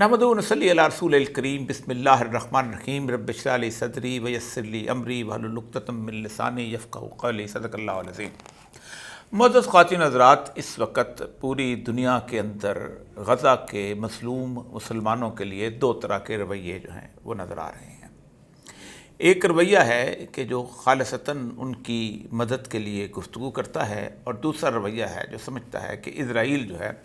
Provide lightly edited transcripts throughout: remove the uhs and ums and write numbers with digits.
नहमदु व नसल्ली अला रसूलिल करीम बिस्मिल्लाहिर्रहमानिर्रहीम रब्बि इश्रह ली सदरी व यस्सिर ली अमरी वहलुल उक़दतम मिन लिसानी यफ़क़हू क़ौली सदक़ल्लाहुल अज़ीम। मुअज़्ज़ज़ ख़वातीन हज़रात, इस वक्त पूरी दुनिया के अंदर गज़ा के मज़लूम मुसलमानों के लिए दो तरह के रवैये जो हैं वो नज़र आ रहे हैं। एक रवैया है कि जो ख़ालिसतन उनकी मदद के लिए गुफ्तगू करता है, और दूसरा रवैया है जो समझता है कि इज़राइल जो है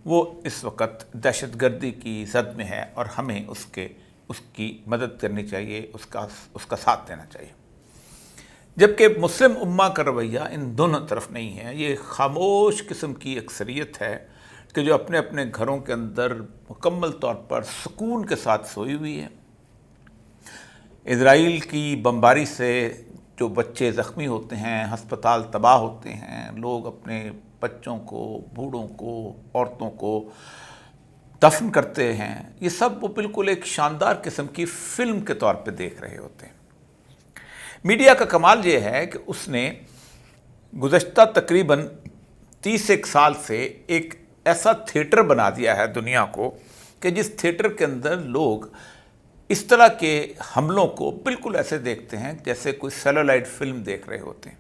वो इस वक्त दहशतगर्दी की ज़द में है और हमें उसकी मदद करनी चाहिए, उसका साथ देना चाहिए। जबकि मुस्लिम उम्मा का रवैया इन दोनों तरफ नहीं है। ये खामोश किस्म की अक्सरियत है कि जो अपने अपने घरों के अंदर मुकम्मल तौर पर सुकून के साथ सोई हुई है। इज़राइल की बमबारी से जो बच्चे ज़ख्मी होते हैं, हस्पताल तबाह होते हैं, लोग अपने बच्चों को, बूढ़ों को, औरतों को दफन करते हैं, ये सब वो बिल्कुल एक शानदार किस्म की फ़िल्म के तौर पे देख रहे होते हैं। मीडिया का कमाल ये है कि उसने गुज़श्ता तकरीबन 30 साल से एक ऐसा थिएटर बना दिया है दुनिया को कि जिस थिएटर के अंदर लोग इस तरह के हमलों को बिल्कुल ऐसे देखते हैं जैसे कोई सेलुलॉइड फिल्म देख रहे होते हैं।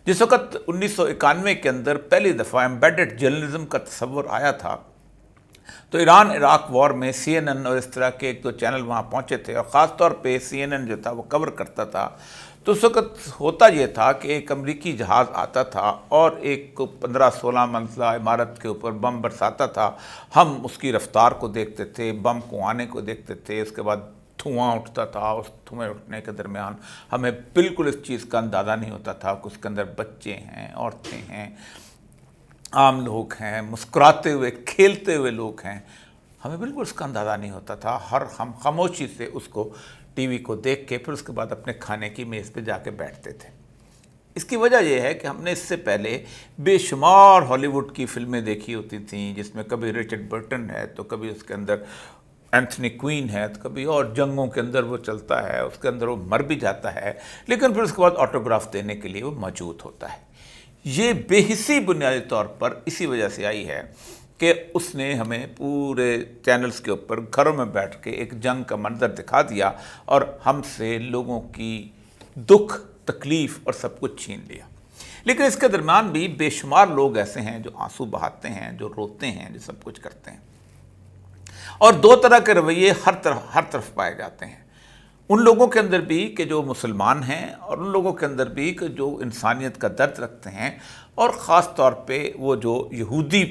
जिस वक्त 1991 के अंदर पहली दफ़ा एम्बेडेड जर्नलिज्म का तस्वर आया था, तो ईरान इराक वॉर में CNN और इस तरह के एक दो चैनल वहाँ पहुँचे थे, और ख़ास तौर पे CNN जो था वो कवर करता था। तो उस वक्त होता ये था कि एक अमरीकी जहाज़ आता था और एक 15-16 मंजिला इमारत के ऊपर बम बरसाता था। हम उसकी रफ्तार को देखते थे, बम को आने को देखते थे, उसके बाद धुआं उठता था। उस धुएं उठने के दरमियान हमें बिल्कुल इस चीज़ का अंदाज़ा नहीं होता था कि उसके अंदर बच्चे हैं, औरतें हैं, आम लोग हैं, मुस्कुराते हुए खेलते हुए लोग हैं। हमें बिल्कुल उसका अंदाज़ा नहीं होता था। हम खामोशी से उसको टीवी को देख के फिर उसके बाद अपने खाने की मेज़ पे जाके बैठते थे। इसकी वजह यह है कि हमने इससे पहले बेशुमार हॉलीवुड की फ़िल्में देखी होती थीं, जिसमें कभी रिचर्ड बर्टन है तो कभी उसके अंदर एंथनी क्वीन है, तो कभी और जंगों के अंदर वो चलता है, उसके अंदर वो मर भी जाता है, लेकिन फिर उसके बाद ऑटोग्राफ देने के लिए वो मौजूद होता है। ये बेहिसी बुनियादी तौर पर इसी वजह से आई है कि उसने हमें पूरे चैनल्स के ऊपर घरों में बैठ के एक जंग का मंजर दिखा दिया और हमसे लोगों की दुख, तकलीफ़ और सब कुछ छीन लिया। लेकिन इसके दरमियान भी बेशुमार लोग ऐसे हैं जो आंसू बहाते हैं, जो रोते हैं, जो सब कुछ करते हैं। और दो तरह के रवैये हर तरफ पाए जाते हैं। उन लोगों के अंदर भी कि जो मुसलमान हैं, और उन लोगों के अंदर भी कि जो इंसानियत का दर्द रखते हैं, और ख़ास तौर पे वो जो यहूदी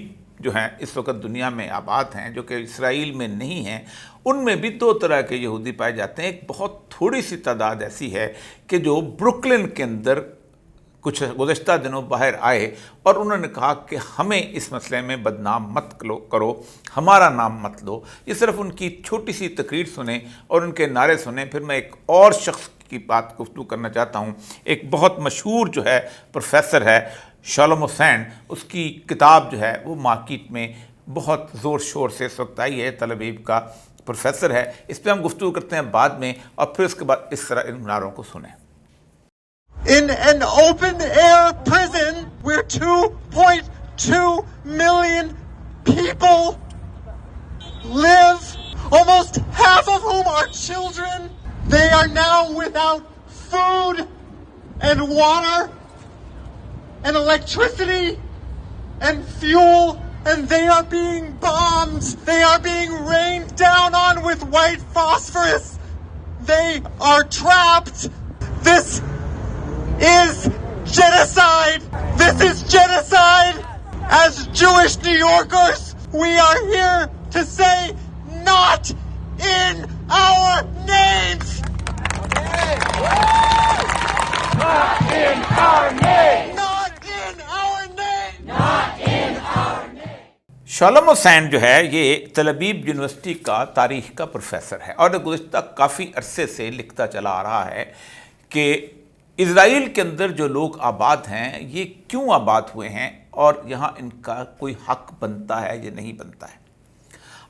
जो हैं इस वक्त दुनिया में आबाद हैं, जो कि इसराइल में नहीं हैं, उनमें भी दो तरह के यहूदी पाए जाते हैं। एक बहुत थोड़ी सी तादाद ऐसी है कि जो ब्रुकलिन के अंदर कुछ गुज़श्ता दिनों बाहर आए और उन्होंने कहा कि हमें इस मसले में बदनाम मत करो, हमारा नाम मत लो। ये सिर्फ उनकी छोटी सी तकरीर सुने और उनके नारे सुने। फिर मैं एक और शख्स की बात गुफ्तगू करना चाहता हूँ। एक बहुत मशहूर जो है प्रोफेसर है, शलोमो सैंड, उसकी किताब जो है वो मार्केट में बहुत ज़ोर शोर से इस वक्त आई है। तल अबीब का प्रोफेसर है। इस पर हम गुफ्तगू करते हैं बाद में, और फिर उसके बाद इस तरह इन नारों को सुने। In an open-air prison where 2.2 million people live, almost half of whom are children. They are now without food and water and electricity and fuel, and they are being bombed. They are being rained down on with white phosphorus. They are trapped. This is genocide. This is genocide. As Jewish New Yorkers, we are here to say, not in our names. Not in our name. Not in our name. Not in our name. Shlomo Sand जो है ये तल अबीब university का तारीख़ का professor है, और गुज़श्ता काफ़ी अरसे से लिखता चला आ रहा है कि इज़राइल के अंदर जो लोग आबाद हैं ये क्यों आबाद हुए हैं और यहाँ इनका कोई हक बनता है या नहीं बनता है।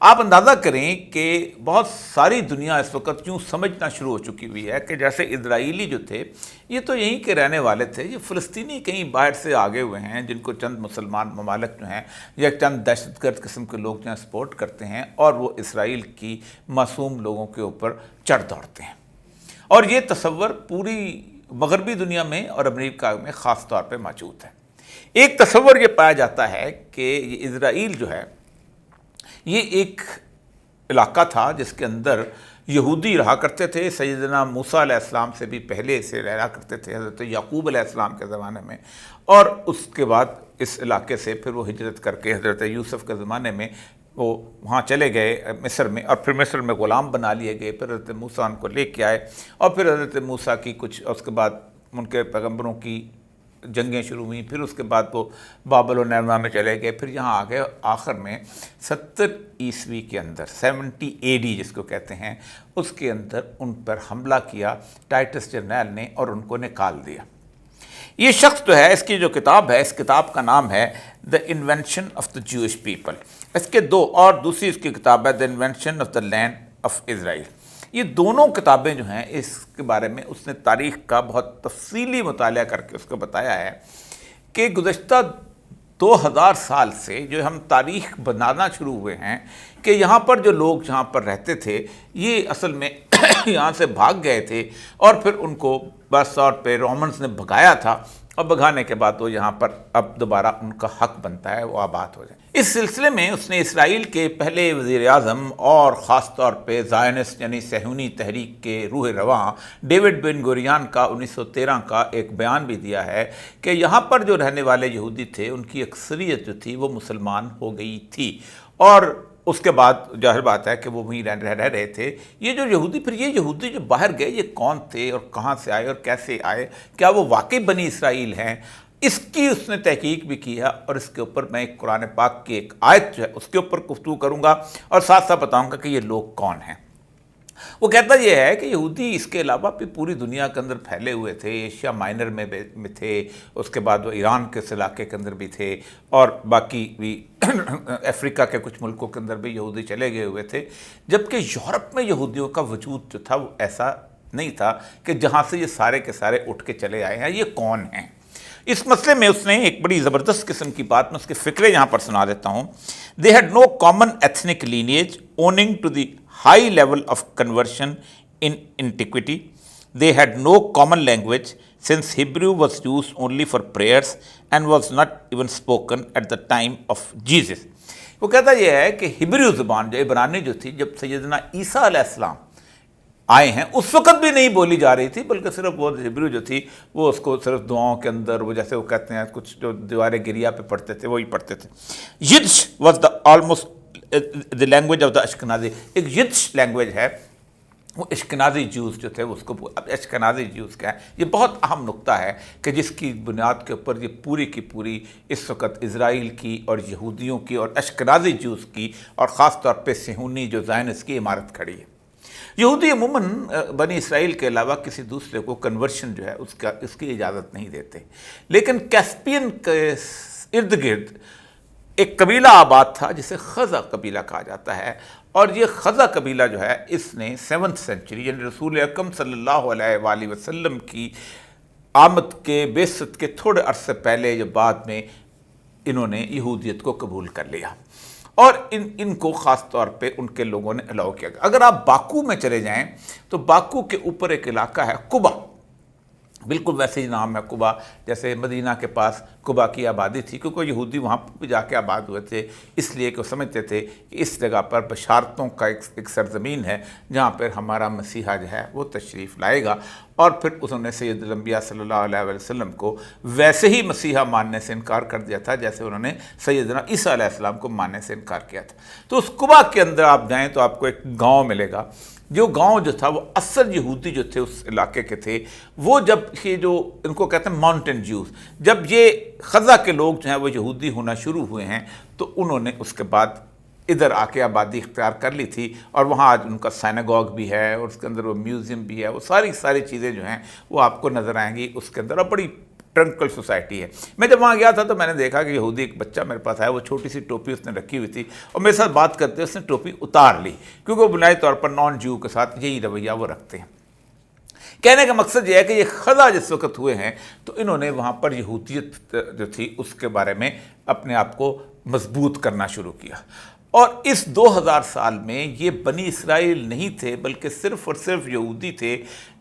آپ اندازہ کریں کہ بہت ساری دنیا اس وقت یوں سمجھنا شروع ہو چکی ہوئی ہے کہ جیسے اسرائیلی جو تھے یہ تو یہیں کے رہنے والے تھے، یہ فلسطینی کہیں باہر سے آگے ہوئے ہیں جن کو چند مسلمان ممالک جو ہیں یا چند دہشت گرد قسم کے لوگ جو ہیں سپورٹ کرتے ہیں، اور وہ اسرائیل کی معصوم لوگوں کے اوپر چڑھ دوڑتے ہیں۔ اور یہ تصور پوری مغربی دنیا میں اور امریکہ میں خاص طور پہ موجود ہے۔ ایک تصور یہ پایا جاتا ہے کہ یہ اسرائیل جو ہے یہ ایک علاقہ تھا جس کے اندر یہودی رہا کرتے تھے، سیدنا موسیٰ علیہ السلام سے بھی پہلے سے رہا کرتے تھے، حضرت یعقوب علیہ السلام کے زمانے میں، اور اس کے بعد اس علاقے سے پھر وہ ہجرت کر کے حضرت یوسف کے زمانے میں وہ وہاں چلے گئے مصر میں، اور پھر مصر میں غلام بنا لیے گئے، پھر حضرت موسیٰ ان کو لے کے آئے، اور پھر حضرت موسیٰ کی کچھ اس کے بعد ان کے پیغمبروں کی جنگیں شروع ہوئیں، پھر اس کے بعد وہ بابل و نیمنا میں چلے گئے، پھر یہاں آ گئے، آخر میں 70 عیسوی کے اندر 70 AD جس کو کہتے ہیں، اس کے اندر ان پر حملہ کیا ٹائٹس جرنیل نے اور ان کو نکال دیا۔ یہ شخص جو ہے، اس کی جو کتاب ہے، اس کتاب کا نام ہے the invention of the Jewish people. اس کے دو اور دوسری اس کی کتاب ہے the invention of the land of Israel. یہ دونوں کتابیں جو ہیں اس کے بارے میں اس نے تاریخ کا بہت تفصیلی مطالعہ کر کے اس کو بتایا ہے کہ گزشتہ 2000 سال سے جو ہم تاریخ بنانا شروع ہوئے ہیں کہ یہاں پر جو لوگ جہاں پر رہتے تھے یہ اصل میں یہاں سے بھاگ گئے تھے، اور پھر ان کو بس طور پہ رومنز نے بھگایا تھا، اور بھگانے کے بعد وہ یہاں پر اب دوبارہ ان کا حق بنتا ہے وہ آباد ہو جائے۔ اس سلسلے میں اس نے اسرائیل کے پہلے وزیر اعظم اور خاص طور پہ زائنسٹ یعنی صہیونی تحریک کے روح رواں ڈیوڈ بن گوریان کا 1913 کا ایک بیان بھی دیا ہے کہ یہاں پر جو رہنے والے یہودی تھے ان کی اکثریت جو تھی وہ مسلمان ہو گئی تھی، اور اس کے بعد ظاہر بات ہے کہ وہ وہیں رہ رہے تھے۔ یہ جو یہودی، پھر یہ یہودی جو باہر گئے یہ کون تھے اور کہاں سے آئے اور کیسے آئے، کیا وہ واقعی بنی اسرائیل ہیں، اس کی اس نے تحقیق بھی کی ہے، اور اس کے اوپر میں ایک قرآن پاک کی ایک آیت جو ہے اس کے اوپر گفتگو کروں گا، اور ساتھ ساتھ بتاؤں گا کہ یہ لوگ کون ہیں۔ وہ کہتا یہ ہے کہ یہودی اس کے علاوہ بھی پوری دنیا کے اندر پھیلے ہوئے تھے، ایشیا مائنر میں تھے، اس کے بعد وہ ایران کے اس علاقے کے اندر بھی تھے، اور باقی بھی افریقہ کے کچھ ملکوں کے اندر بھی یہودی چلے گئے ہوئے تھے، جبکہ یورپ میں یہودیوں کا وجود جو تھا وہ ایسا نہیں تھا کہ جہاں سے یہ سارے کے سارے اٹھ کے چلے آئے ہیں۔ یہ کون ہیں؟ اس مسئلے میں اس نے ایک بڑی زبردست قسم کی بات، میں اس کے فکرے یہاں پر سنا دیتا ہوں۔ They had no common ethnic lineage owing to the high level of conversion in antiquity. They had no common language since Hebrew was used only for prayers and was not even spoken at the time of Jesus. وہ کہتا یہ ہے کہ Hebrew زبان جو عبرانی جو تھی جب سیدنا عیسیٰ علیہ السلام آئے ہیں اس وقت بھی نہیں بولی جا رہی تھی، بلکہ صرف وہ ہبریو جو تھی وہ اس کو صرف دعاؤں کے اندر، وہ جیسے وہ کہتے ہیں کچھ جو دیوار گریا پہ پڑھتے تھے وہی پڑھتے تھے۔ Yiddish was the almost the language of the Ashkenazi, ایک یدش لینگویج ہے، وہ اشکنازی جوز جو تھے اس کو، اب اشکنازی جوز کیا ہے، یہ بہت اہم نقطہ ہے کہ جس کی بنیاد کے اوپر یہ پوری کی پوری اس وقت اسرائیل کی اور یہودیوں کی اور اشکنازی جوز کی اور خاص طور پہ صہیونی جو زائنسٹ کی عمارت کھڑی ہے۔ یہودی عموماً بنی اسرائیل کے علاوہ کسی دوسرے کو کنورشن جو ہے اس کی اجازت نہیں دیتے، لیکن کیسپین کے ارد گرد ایک قبیلہ آباد تھا جسے خزا قبیلہ کہا جاتا ہے، اور یہ خزا قبیلہ جو ہے اس نے 7th سینچری یعنی رسول اکرم صلی اللہ علیہ وآلہ وسلم کی آمد کے بعثت کے تھوڑے عرصے پہلے یا بعد میں انہوں نے یہودیت کو قبول کر لیا، اور ان کو خاص طور پہ ان کے لوگوں نے الاؤ کیا۔ اگر آپ باکو میں چلے جائیں تو باکو کے اوپر ایک علاقہ ہے قبا، بالکل ویسے ہی نام ہے قبا، جیسے مدینہ کے پاس قبا کی آبادی تھی، کیونکہ یہودی وہاں بھی جا کے آباد ہوئے تھے، اس لیے کہ وہ سمجھتے تھے کہ اس جگہ پر بشارتوں کا ایک سرزمین ہے جہاں پر ہمارا مسیحا جو ہے وہ تشریف لائے گا، اور پھر انہوں نے سید الانبیاء صلی اللہ علیہ وسلم کو ویسے ہی مسیحا ماننے سے انکار کر دیا تھا جیسے انہوں نے سیدنا عیسیٰ علیہ السلام کو ماننے سے انکار کیا تھا۔ تو اس قبا کے اندر آپ جائیں تو آپ کو ایک گاؤں ملے گا، جو گاؤں جو تھا وہ اصل یہودی جو تھے اس علاقے کے تھے، وہ جب یہ جو ان کو کہتے ہیں ماؤنٹین جوز، جب یہ خزا کے لوگ جو ہیں وہ یہودی ہونا شروع ہوئے ہیں تو انہوں نے اس کے بعد ادھر آ کے آبادی اختیار کر لی تھی، اور وہاں آج ان کا سیناگوگ بھی ہے اور اس کے اندر وہ میوزیم بھی ہے، وہ ساری چیزیں جو ہیں وہ آپ کو نظر آئیں گی اس کے اندر، اور بڑی ट्रंकल सोसाइटी है। मैं जब वहाँ गया था तो मैंने देखा कि यहूदी एक बच्चा मेरे पास आया, वो छोटी सी टोपी उसने रखी हुई थी और मेरे साथ बात करते उसने टोपी उतार ली, क्योंकि वो बुनियादी तौर पर नॉन ज्यू के साथ यही रवैया वो रखते हैं। कहने का मकसद ये है कि ये खज़ा जिस वक्त हुए हैं तो इन्होंने वहाँ पर यहूदियत जो थी उसके बारे में अपने आप को मजबूत करना शुरू किया। और इस 2000 साल में ये बनी इसराइल नहीं थे बल्कि सिर्फ़ और सिर्फ यहूदी थे,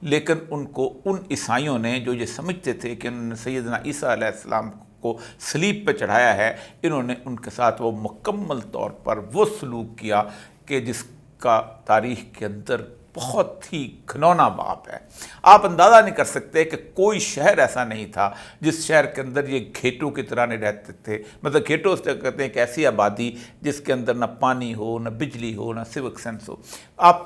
लेकिन उनको उन ईसाइयों ने जो ये समझते थे कि उन्होंने सैयदना ईसा अलैहिस्सलाम को सलीब पे चढ़ाया है, इन्होंने उनके साथ वो मुकम्मल तौर पर वो सलूक किया कि जिसका तारीख़ के अंदर बहुत ही घिनौना बाप है। आप अंदाज़ा नहीं कर सकते कि कोई शहर ऐसा नहीं था जिस शहर के अंदर ये घेटों की तरह नहीं रहते थे। मतलब घेटों से कहते हैं एक ऐसी आबादी जिसके अंदर ना पानी हो, ना बिजली हो, ना सिविक सेंस हो। आप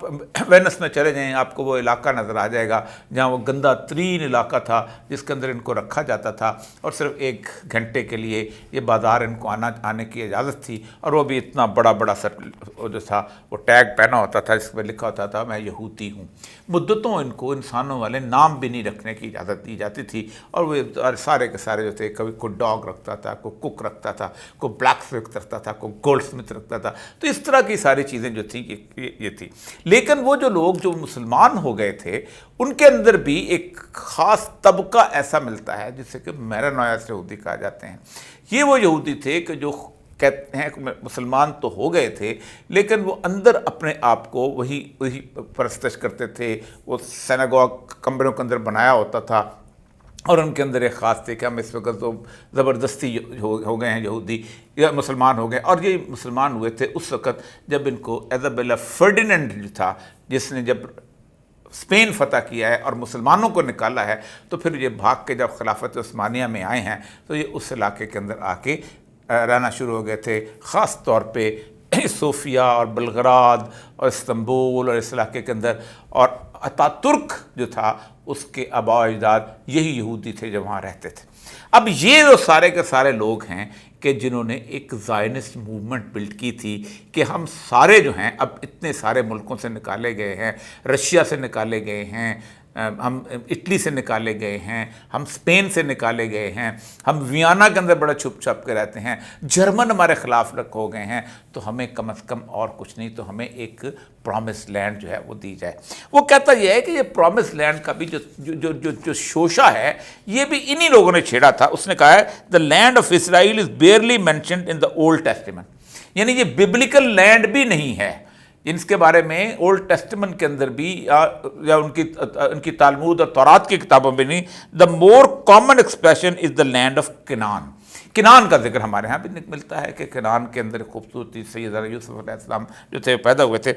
वेनिस में चले जाएं, आपको वो इलाका नज़र आ जाएगा जहाँ वो गंदा तरीन इलाका था जिसके अंदर इनको रखा जाता था और सिर्फ 1 घंटे के लिए ये बाज़ार इनको आने की इजाज़त थी। और वो भी इतना बड़ा बड़ा सर जो था वो टैग पहना होता था जिस पर लिखा होता था मैं यहूदी हूँ। मुद्दतों इनको इंसानों वाले नाम भी नहीं रखने की इजाज़त दी जाती थी और वो सारे के सारे जो थे, कभी कोई डॉग रखता था, कोई कुक रखता था, कोई ब्लैक स्मिथ रखता था, कोई गोल्ड स्मिथ रखता था। तो इस तरह की सारी चीज़ें जो थी ये थी। लेकिन वो जो लोग जो मुसलमान हो गए थे उनके अंदर भी एक ख़ास तबका ऐसा मिलता है जिसे कि मेरानोयास यहूदी कहा जाते हैं। ये वो यहूदी थे कि जो कहते हैं मुसलमान तो हो गए थे लेकिन वो अंदर अपने आप को वही परस्तश करते थे। वो सिनेगॉग कमरों के अंदर बनाया होता था और उनके अंदर एक ख़ास थे कि हम इस वक्त तो ज़बरदस्ती हो गए हैं यहूदी या मुसलमान हो गए। और ये मुसलमान हुए थे उस वक़्त जब इनको इज़ाबेला फर्डिनेंड जो था, जिसने जब स्पेन फ़तह किया है और मुसलमानों को निकाला है, तो फिर ये भाग के जब खिलाफत उस्मानिया में आए हैं तो ये उस इलाके के अंदर आके रहना शुरू हो गए थे। ख़ास तौर पे सोफिया और बलगराद और इस्तांबुल और इस इलाके के अंदर। और अतातुर्क जो था उसके आबा अजदाद यही यहूदी थे जो वहाँ रहते थे। अब ये जो सारे के सारे लोग हैं कि जिन्होंने एक ज़ायनिस्ट मूवमेंट बिल्ड की थी कि हम सारे जो हैं अब इतने सारे मुल्कों से निकाले गए हैं, रशिया से निकाले गए हैं, हम इटली से निकाले गए हैं, हम स्पेन से निकाले गए हैं, हम वियना के अंदर बड़ा छुप छुप के रहते हैं, जर्मन हमारे ख़िलाफ़ हो गए हैं, तो हमें कम से कम और कुछ नहीं तो हमें एक प्रॉमिस लैंड जो है वो दी जाए। वो कहता यह है कि ये प्रॉमिस लैंड का भी जो शोशा है ये भी इन्हीं लोगों ने छेड़ा था। उसने कहा है the land of Israel is बेयरली mentioned in the old testament, यानी ये बिब्लिकल लैंड भी नहीं है। इनके बारे में ओल्ड टेस्टामेंट के अंदर भी या उनकी तालमूद और तौरात की किताबों में नहीं। The more common expression is the land of Canaan. किनान का जिक्र हमारे यहाँ भी मिलता है कि किनान के अंदर खूबसूरती सैयदना यूसुफ अलैहिस्सलाम जो थे पैदा हुए थे।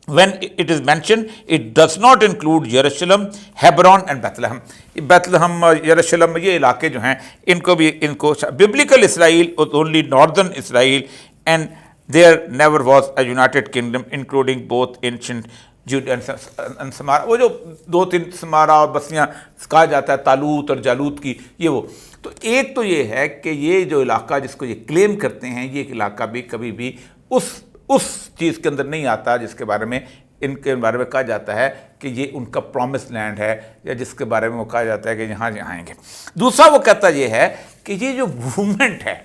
When it is mentioned, it does not include Jerusalem, Hebron and Bethlehem. Bethlehem और यरूशलेम ये इलाके जो हैं इनको biblical Israel was only northern Israel and there never was a united kingdom including both ancient Judah and Samara। वो जो 2-3 Samara और बस्तियाँ कहा जाता है तालूत और जालूत की, ये वो तो एक तो ये है कि ये जो इलाका जिसको ये क्लेम करते हैं ये इलाका भी कभी भी उस चीज़ के अंदर नहीं आता जिसके बारे में इनके बारे में कहा जाता है कि ये उनका प्रॉमिस लैंड है या जिसके बारे में वो कहा जाता है कि यहाँ आएंगे। दूसरा वो कहता ये है कि ये जो मूवमेंट है,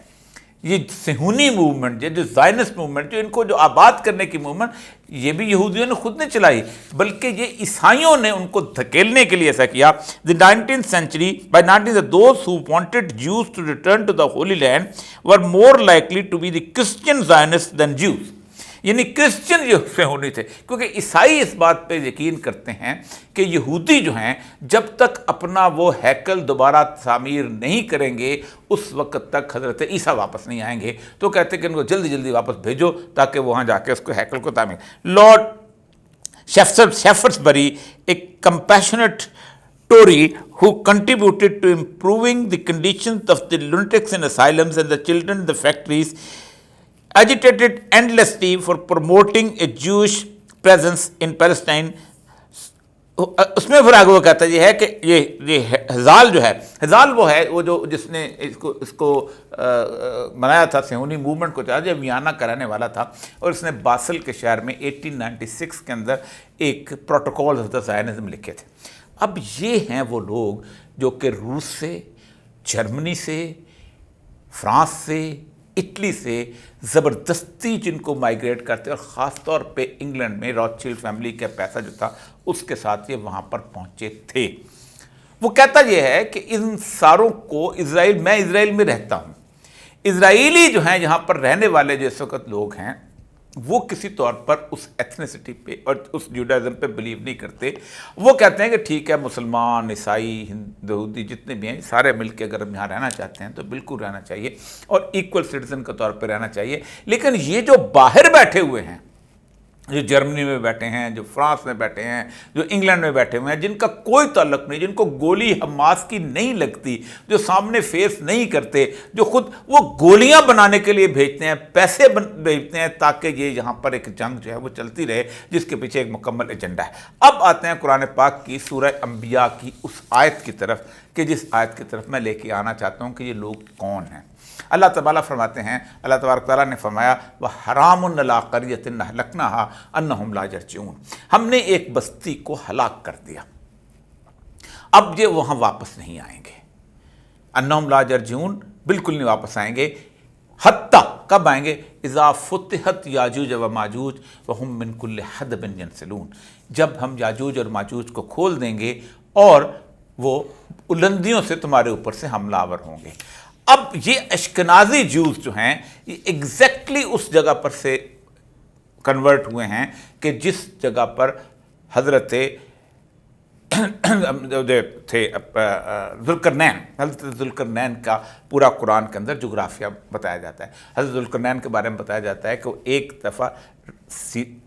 ये सिहूनी मूवमेंट, ये जो ज़ायनिस्ट मूवमेंट, जो इनको जो आबाद करने की मूवमेंट, ये भी यहूदियों ने खुद ने चलाई, बल्कि ये ईसाइयों ने उनको धकेलने के लिए ऐसा किया। The 19th century, by 19th, those who wanted Jews to return to the Holy Land were more likely to be the Christian Zionists than Jews। यानी क्रिश्चियन जो सिहूनी थे, क्योंकि ईसाई इस बात पे यकीन करते हैं कि यहूदी जो हैं जब तक अपना वो हैकल दोबारा तामीर नहीं करेंगे उस वक्त तक हज़रत ईसा वापस नहीं आएंगे। तो कहते हैं कि इनको जल्दी जल्दी वापस भेजो ताकि वहाँ जाके उसको हैकल को तामीर। Lord Shaftesbury, a compassionate Tory who contributed to improving the conditions of the lunatics in asylums and the children in the factories, agitated endlessly for promoting a Jewish presence in Palestine। उसमें फिर आगे वो कहता है कि ये हज़ाल जो है, हज़ाल वो है वो जो जिसने इसको बनाया था, सिहूनी मूवमेंट को चाहा, जो वियना का रहने वाला था और इसने बासल के शहर में 1896 के अंदर एक प्रोटोकॉल ऑफ द ज़ायनिज़्म लिखे थे। अब ये हैं वो लोग जो कि रूस से, जर्मनी से, फ्रांस से, इटली से ज़बरदस्ती जिनको माइग्रेट करते और ख़ास तौर पे इंग्लैंड में रॉथस्चिल्ड फैमिली का पैसा जो था उसके साथ ये वहाँ पर पहुँचे थे। वो कहता ये है कि इन सारों को इज़राइल, मैं इज़राइल में रहता हूँ, इज़राइली जो हैं यहाँ पर रहने वाले जो इस वक्त लोग हैं वो किसी तौर पर उस एथनिसिटी पे और उस जुडाइज़म पे बिलीव नहीं करते। वो कहते हैं कि ठीक है, मुसलमान, ईसाई, यहूदी जितने भी हैं सारे मिलकर अगर हम यहाँ रहना चाहते हैं तो बिल्कुल रहना चाहिए और इक्वल सिटीज़न के तौर पर रहना चाहिए। लेकिन ये जो बाहर बैठे हुए हैं, जो जर्मनी में बैठे हैं, जो फ्रांस में बैठे हैं, जो इंग्लैंड में बैठे हुए हैं, जिनका कोई ताल्लुक नहीं, जिनको गोली हमास की नहीं लगती, जो सामने फेस नहीं करते, जो खुद वो गोलियां बनाने के लिए भेजते हैं, पैसे भेजते हैं ताकि ये यहाँ पर एक जंग जो है वो चलती रहे जिसके पीछे एक मुकम्मल एजेंडा है। अब आते हैं कुरान पाक की सूरह अंबिया की उस आयत की तरफ कि जिस आयत की तरफ मैं लेके आना चाहता हूँ कि ये लोग कौन हैं। अल्लाह तबाला फरमाते हैं, अल्लाह तबारक तआला ने फरमाया वह हरामुन अला क़रयतिन अहलकनाहा अन्नहुम ला यरजिऊन, हमने एक बस्ती को हलाक कर दिया, अब ये वहाँ वापस नहीं आएंगे। अन्नहुम ला यरजिऊन, बिल्कुल नहीं वापस आएंगे। हत्ता, कब आएंगे? इज़ा फुतिहत याजूज व माजूज व हुम मिन कुल्लि हदबिन यंसिलून, जब हम याजूज और माजूज को खोल देंगे और वो बुलंदियों से तुम्हारे ऊपर से हमलावर होंगे। अब ये अश्कनाजी ज्यूज़ जो हैं ये एग्जैक्टली उस जगह पर से कन्वर्ट हुए हैं कि जिस जगह पर हज़रत थे हज़रत ज़ुल्करनैन का पूरा कुरान के अंदर जोग्राफिया बताया जाता है। हज़रत ज़ुल्करनैन के बारे में बताया जाता है कि वो एक दफ़ा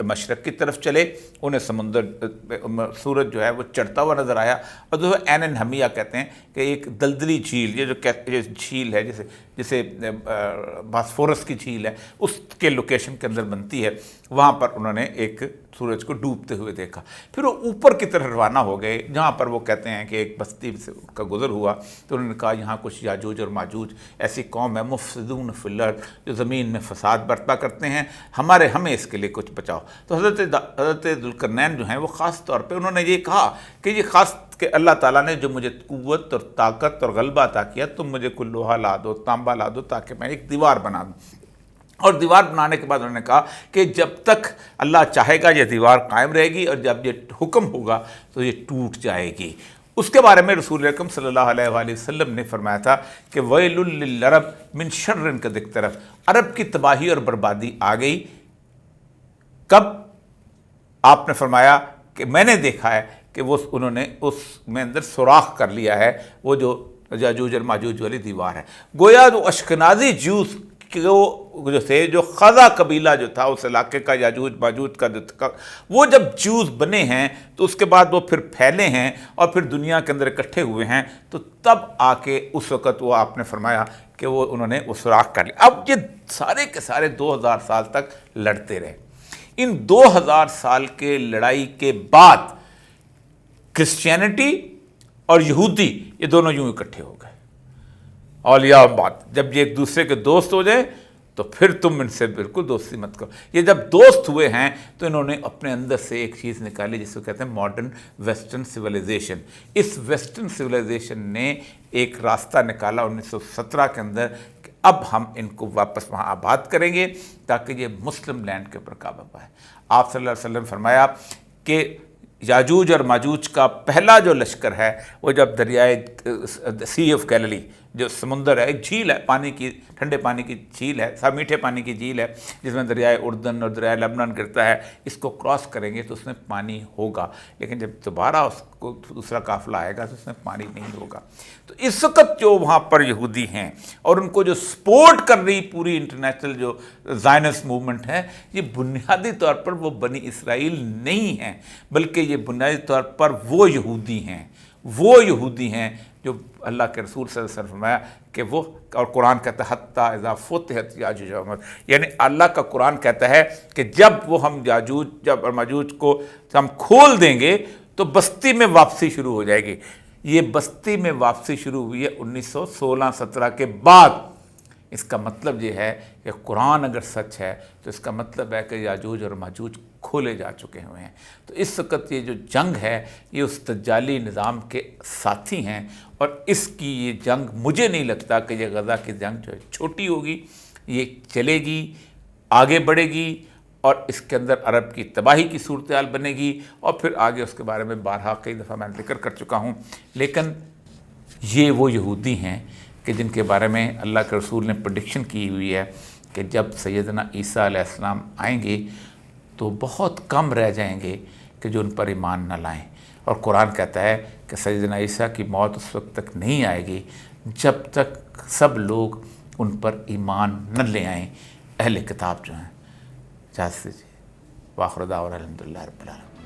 मशरक़ की तरफ चले, उन्हें सूरज जो है वो चढ़ता हुआ नज़र आया और जो ऐन हमिया कहते हैं कि एक दलदली झील, ये झील है जिसे बॉस्फोरस की झील है, उसके लोकेशन के अंदर बनती है, वहाँ पर उन्होंने एक सूरज को डूबते हुए देखा। फिर वो ऊपर की तरफ रवाना हो गए जहाँ पर वो कहते हैं कि एक बस्ती से का गुज़र हुआ तो उन्होंने कहा यहाँ कुछ याजूज और माजूज ऐसी कौम है मुफ़सिदून फिल अर्ज़, जो ज़मीन में फसाद बर्पा करते हैं, हमें इसके लिए कुछ बचाओ। तो हज़रत ज़ुल्करनैन जो हैं वो ख़ास तौर पे उन्होंने ये कहा कि ये ख़ास कि अल्लाह ताला ने जो मुझे क़ुव्वत और ताकत और गलबा अता किया, तुम मुझे कोई लोहा ला दो, तांबा ला दो ताकि मैं एक दीवार बना दूँ। और दीवार बनाने के बाद उन्होंने कहा कि जब तक अल्लाह चाहेगा ये दीवार कायम रहेगी और जब ये हुक्म होगा तो ये टूट जाएगी। उसके बारे में रसूल अकरम सल्लल्लाहु अलैहि वसल्लम ने फरमाया था कि वैलुल लिल अरब मिन शर्रिन कद इक़्तरब, अरब की तबाही और बर्बादी आ गई। कब? आपने फरमाया कि मैंने देखा है कि उन्होंने उसमें अंदर सुराख कर लिया है, वो जो याजूज और माजूज वाली दीवार है। गोया जो अश्कनाजी ज्यूज़ जो थे, जो ख़ज़ा कबीला जो था उस इलाके का, याजूज माजूज का वो जब ज्यूज़ बने हैं तो उसके बाद वो फिर फैले हैं और फिर दुनिया के अंदर इकट्ठे हुए हैं, तो तब आके उस वक़्त वो आपने फरमाया कि वो उन्होंने वो सुराख कर लिया। अब ये सारे के सारे 2000 साल तक लड़ते रहे। इन 2000 साल के लड़ाई के बाद क्रिश्चियनिटी और यहूदी ये दोनों यूं इकट्ठे हो गए। औलिया बात, जब ये एक दूसरे के दोस्त हो जाए तो फिर तुम इनसे बिल्कुल दोस्ती मत करो। ये जब दोस्त हुए हैं तो इन्होंने अपने अंदर से एक चीज़ निकाली जिसको कहते हैं मॉडर्न वेस्टर्न सिविलाइजेशन। इस वेस्टर्न सिविलाइजेशन ने एक रास्ता निकाला 1917 के अंदर कि अब हम इनको वापस वहाँ आबाद करेंगे ताकि ये मुस्लिम लैंड के ऊपर काबू पाए। आप सल्लल्लाहु अलैहि वसल्लम फरमाया कि याजूज और माजूज का पहला जो लश्कर है वो जब दरियाए सी ऑफ गैलिली, जो समुंदर है, एक झील है, पानी की, ठंडे पानी की झील है, सब मीठे पानी की झील है जिसमें दरियाए उर्दन और दरियाए लेबनान गिरता है, इसको क्रॉस करेंगे तो उसमें पानी होगा। लेकिन जब दोबारा उसको दूसरा काफिला आएगा तो उसमें पानी नहीं होगा। तो इस वक्त जो वहाँ पर यहूदी हैं और उनको जो सपोर्ट कर रही पूरी इंटरनेशनल जो ज़ायनिस्ट मूवमेंट है, ये बुनियादी तौर पर वो बनी इसराइल नहीं है, बल्कि ये बुनियादी तौर पर वो यहूदी हैं जो अल्लाह के रसूल सल्लल्लाहु अलैहि वसल्लम फरमाया कि वो, और कुरान कहता है हत्ता इज़ा फुतिहत याजूज व माजूज, यानी अल्लाह का कुरान कहता है कि जब वो हम याजूज और माजूज को हम खोल देंगे तो बस्ती में वापसी शुरू हो जाएगी। ये बस्ती में वापसी शुरू हुई है 1916-17 के बाद। इसका मतलब ये है कि कुरान अगर सच है तो इसका मतलब है कि याजूज और माजूज کھولے جا چکے ہوئے ہیں۔ تو اس وقت یہ جو جنگ ہے یہ اس دجالی نظام کے ساتھی ہیں، اور اس کی یہ جنگ مجھے نہیں لگتا کہ یہ غزہ کی جنگ جو ہے چھوٹی ہوگی، یہ چلے گی، آگے بڑھے گی، اور اس کے اندر عرب کی تباہی کی صورتحال بنے گی، اور پھر آگے اس کے بارے میں بارہا کئی دفعہ میں ذکر کر چکا ہوں۔ لیکن یہ وہ یہودی ہیں کہ جن کے بارے میں اللہ کے رسول نے پریڈکشن کی ہوئی ہے کہ جب سیدنا عیسیٰ علیہ السلام آئیں گے تو بہت کم رہ جائیں گے کہ جو ان پر ایمان نہ لائیں، اور قرآن کہتا ہے کہ سیدنا عیسیٰ کی موت اس وقت تک نہیں آئے گی جب تک سب لوگ ان پر ایمان نہ لے آئیں، اہل کتاب جو ہیں۔ اجازت دیجیے، وآخر دعوانا الحمدللہ رب العالمین۔